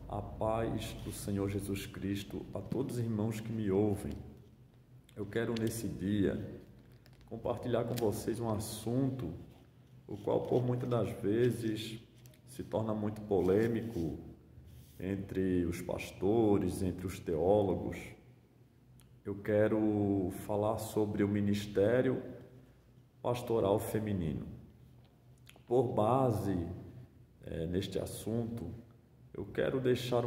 A paz do Senhor Jesus Cristo a todos os irmãos que me ouvem. Eu quero nesse dia compartilhar com vocês um assunto o qual por muitas das vezes se torna muito polêmico entre os pastores, entre os teólogos. Eu quero falar sobre o ministério pastoral feminino. Por base neste assunto, eu quero deixar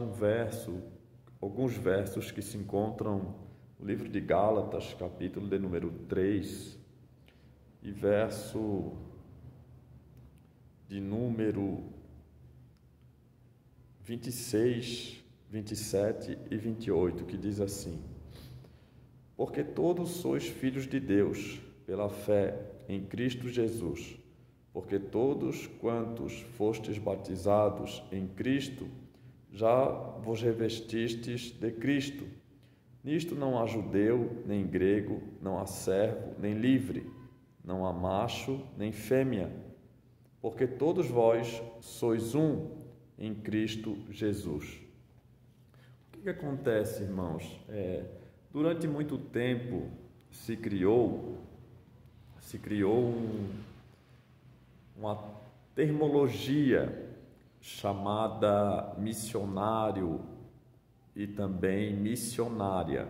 alguns versos que se encontram no livro de Gálatas, capítulo de número 3, e verso de número 26, 27 e 28, que diz assim: Porque todos sois filhos de Deus, pela fé em Cristo Jesus, porque todos quantos fostes batizados em Cristo, já vos revestistes de Cristo. Nisto não há judeu, nem grego, não há servo, nem livre, não há macho, nem fêmea, porque todos vós sois um em Cristo Jesus. O que acontece, irmãos? Durante muito tempo se criou uma terminologia chamada missionário e também missionária.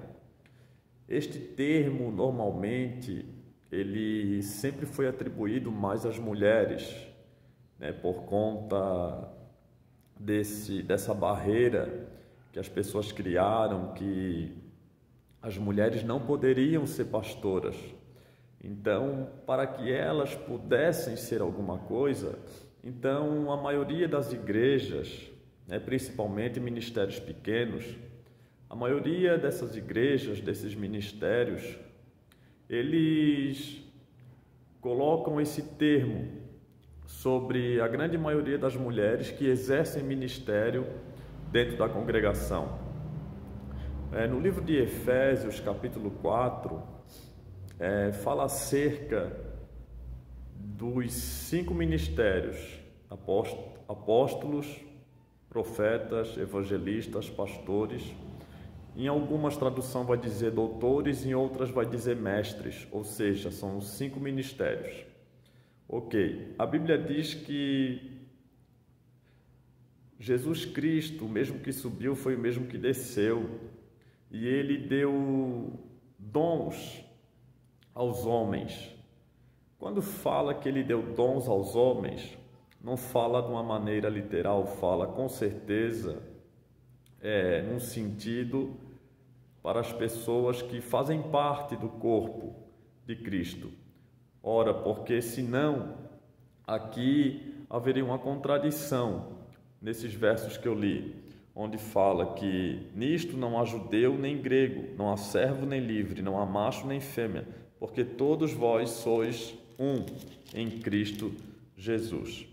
Este termo, normalmente, ele sempre foi atribuído mais às mulheres, por conta dessa barreira que as pessoas criaram, que as mulheres não poderiam ser pastoras. Então, para que elas pudessem ser alguma coisa, então a maioria das igrejas, principalmente ministérios pequenos, a maioria dessas igrejas, desses ministérios, eles colocam esse termo sobre a grande maioria das mulheres que exercem ministério dentro da congregação. No livro de Efésios, capítulo 4, fala acerca dos 5 ministérios: apóstolos, profetas, evangelistas, pastores. Em algumas traduções vai dizer doutores, em outras vai dizer mestres, ou seja, são os 5 ministérios. Ok, a Bíblia diz que Jesus Cristo, o mesmo que subiu, foi o mesmo que desceu, e ele deu dons aos homens. Quando fala que ele deu dons aos homens, não fala de uma maneira literal, fala com certeza num sentido para as pessoas que fazem parte do corpo de Cristo. Ora, porque senão aqui haveria uma contradição nesses versos que eu li, onde fala que nisto não há judeu nem grego, não há servo nem livre, não há macho nem fêmea, porque todos vós sois um em Cristo Jesus.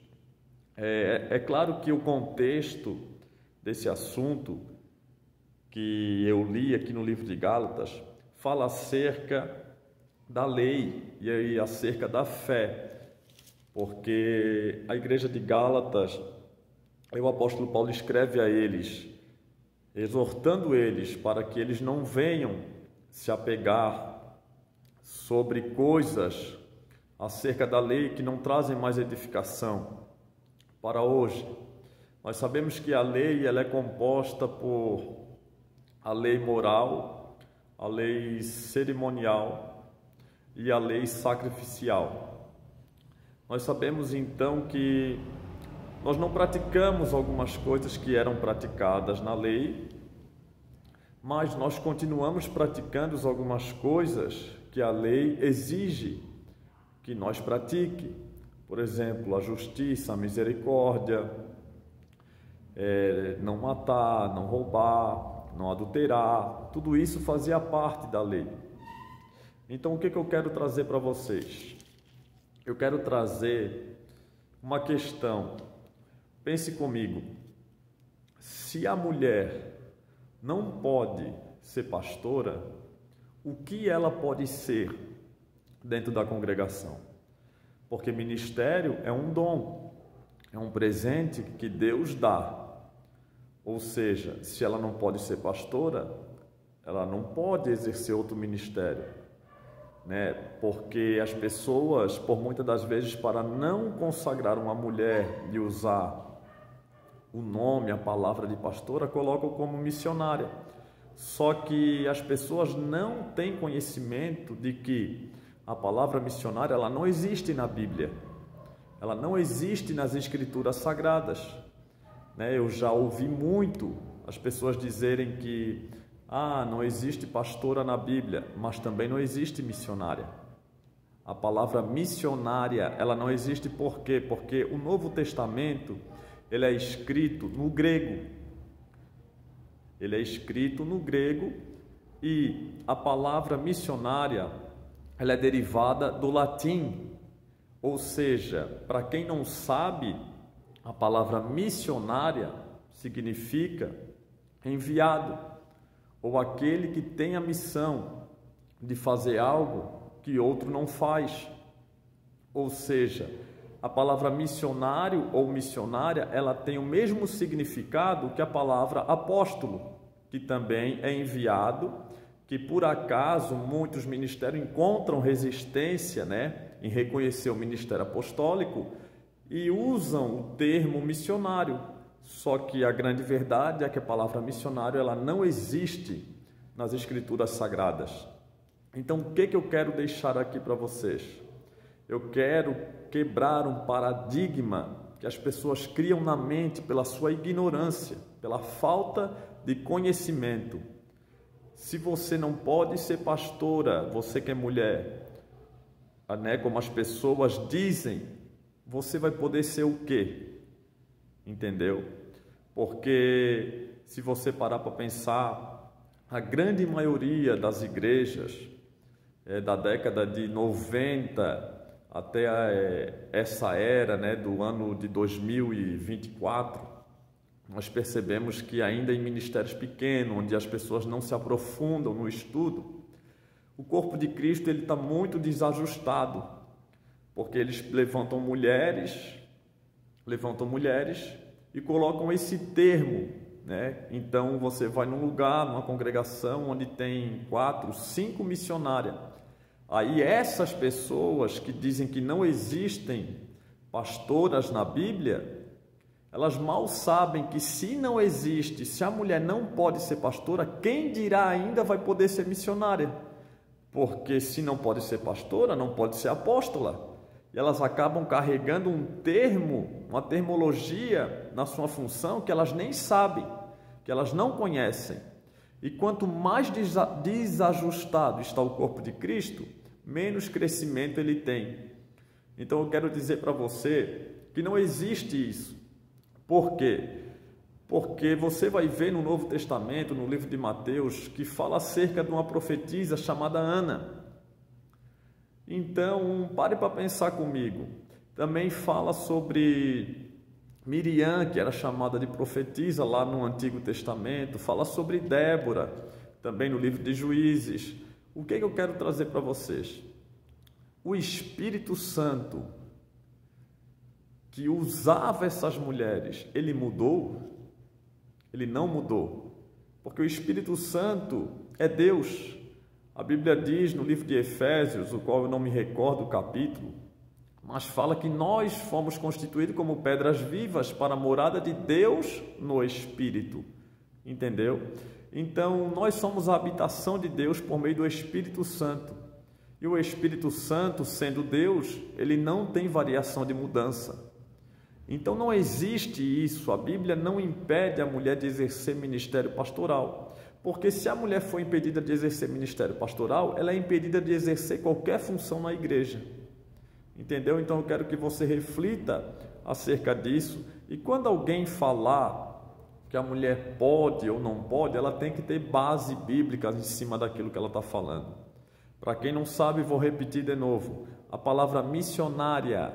É claro que o contexto desse assunto que eu li aqui no livro de Gálatas fala acerca da lei e aí acerca da fé, porque a igreja de Gálatas, o apóstolo Paulo escreve a eles, exortando eles para que eles não venham se apegar sobre coisas acerca da lei que não trazem mais edificação para hoje. Nós sabemos que a lei ela é composta por a lei moral, a lei cerimonial e a lei sacrificial. Nós sabemos então que nós não praticamos algumas coisas que eram praticadas na lei, mas nós continuamos praticando algumas coisas que a lei exige que nós pratique. Por exemplo, a justiça, a misericórdia, não matar, não roubar, não adulterar, tudo isso fazia parte da lei. Então, o que eu quero trazer para vocês? Eu quero trazer uma questão. Pense comigo, se a mulher não pode ser pastora, o que ela pode ser dentro da congregação? Porque ministério é um dom, é um presente que Deus dá. Ou seja, se ela não pode ser pastora, ela não pode exercer outro ministério, né? Porque as pessoas, por muitas das vezes, para não consagrar uma mulher e usar o nome, a palavra de pastora, colocam como missionária. Só que as pessoas não têm conhecimento de que a palavra missionária ela não existe na Bíblia, ela não existe nas Escrituras Sagradas, né? Eu já ouvi muito as pessoas dizerem que não existe pastora na Bíblia, mas também não existe missionária. A palavra missionária ela não existe por quê? Porque o Novo Testamento ele é escrito no grego. Ele é escrito no grego e a palavra missionária ela é derivada do latim. Ou seja, para quem não sabe, a palavra missionária significa enviado, ou aquele que tem a missão de fazer algo que outro não faz. Ou seja, a palavra missionário ou missionária, ela tem o mesmo significado que a palavra apóstolo, que também é enviado, que por acaso muitos ministérios encontram resistência, né, em reconhecer o ministério apostólico e usam o termo missionário. Só que a grande verdade é que a palavra missionário ela não existe nas Escrituras Sagradas. Então, o que eu quero deixar aqui para vocês? Eu quero quebrar um paradigma que as pessoas criam na mente pela sua ignorância, pela falta de conhecimento. Se você não pode ser pastora, você que é mulher, né, como as pessoas dizem, você vai poder ser o quê? Entendeu? Porque se você parar para pensar, a grande maioria das igrejas da década de 90 até essa era, né, do ano de 2024, nós percebemos que ainda em ministérios pequenos, onde as pessoas não se aprofundam no estudo, o corpo de Cristo ele está muito desajustado, porque eles levantam mulheres e colocam esse termo, né? Então você vai num lugar, numa congregação onde tem 4, 5 missionárias. Aí essas pessoas que dizem que não existem pastoras na Bíblia, elas mal sabem que se não existe, se a mulher não pode ser pastora, quem dirá ainda vai poder ser missionária? Porque se não pode ser pastora, não pode ser apóstola. E elas acabam carregando um termo, uma termologia na sua função que elas nem sabem, que elas não conhecem. E quanto mais desajustado está o corpo de Cristo, menos crescimento ele tem. Então eu quero dizer para você que não existe isso. Por quê? Porque você vai ver no Novo Testamento, no livro de Mateus, que fala acerca de uma profetisa chamada Ana. Então, pare para pensar comigo. Também fala sobre Miriam, que era chamada de profetisa lá no Antigo Testamento. Fala sobre Débora, também no livro de Juízes. O que eu quero trazer para vocês? O Espírito Santo, que usava essas mulheres, ele mudou? Ele não mudou, porque o Espírito Santo é Deus. A Bíblia diz no livro de Efésios, o qual eu não me recordo o capítulo, mas fala que nós fomos constituídos como pedras vivas para a morada de Deus no Espírito. Entendeu? Então, nós somos a habitação de Deus por meio do Espírito Santo. E o Espírito Santo, sendo Deus, ele não tem variação de mudança. Então, não existe isso. A Bíblia não impede a mulher de exercer ministério pastoral. Porque se a mulher for impedida de exercer ministério pastoral, ela é impedida de exercer qualquer função na igreja. Entendeu? Então eu quero que você reflita acerca disso. E quando alguém falar que a mulher pode ou não pode, ela tem que ter base bíblica em cima daquilo que ela está falando. Para quem não sabe, vou repetir de novo. A palavra missionária,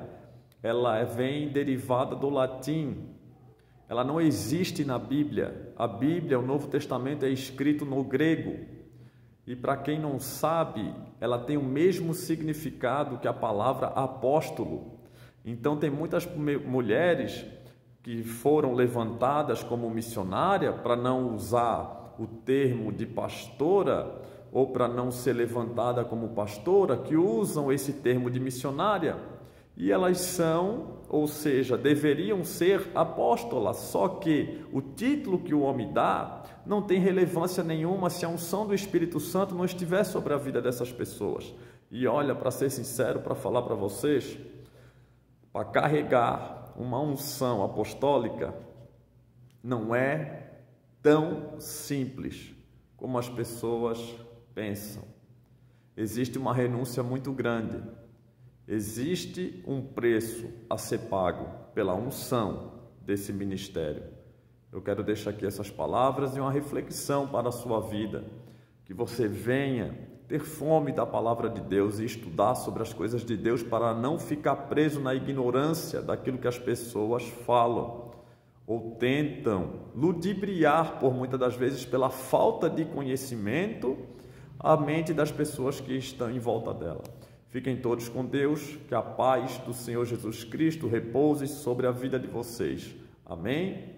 ela vem derivada do latim. Ela não existe na Bíblia. A Bíblia, o Novo Testamento, é escrito no grego. E para quem não sabe, ela tem o mesmo significado que a palavra apóstolo. Então tem muitas mulheres que foram levantadas como missionária, para não usar o termo de pastora, ou para não ser levantada como pastora, que usam esse termo de missionária. E elas são, ou seja, deveriam ser apóstolas, só que o título que o homem dá não tem relevância nenhuma se a unção do Espírito Santo não estiver sobre a vida dessas pessoas. E olha, para ser sincero, para falar para vocês, para carregar uma unção apostólica não é tão simples como as pessoas pensam. Existe uma renúncia muito grande. Existe um preço a ser pago pela unção desse ministério. Eu quero deixar aqui essas palavras e uma reflexão para a sua vida, que você venha ter fome da palavra de Deus e estudar sobre as coisas de Deus para não ficar preso na ignorância daquilo que as pessoas falam ou tentam ludibriar, por muitas das vezes, pela falta de conhecimento, a mente das pessoas que estão em volta dela. Fiquem todos com Deus, que a paz do Senhor Jesus Cristo repouse sobre a vida de vocês. Amém?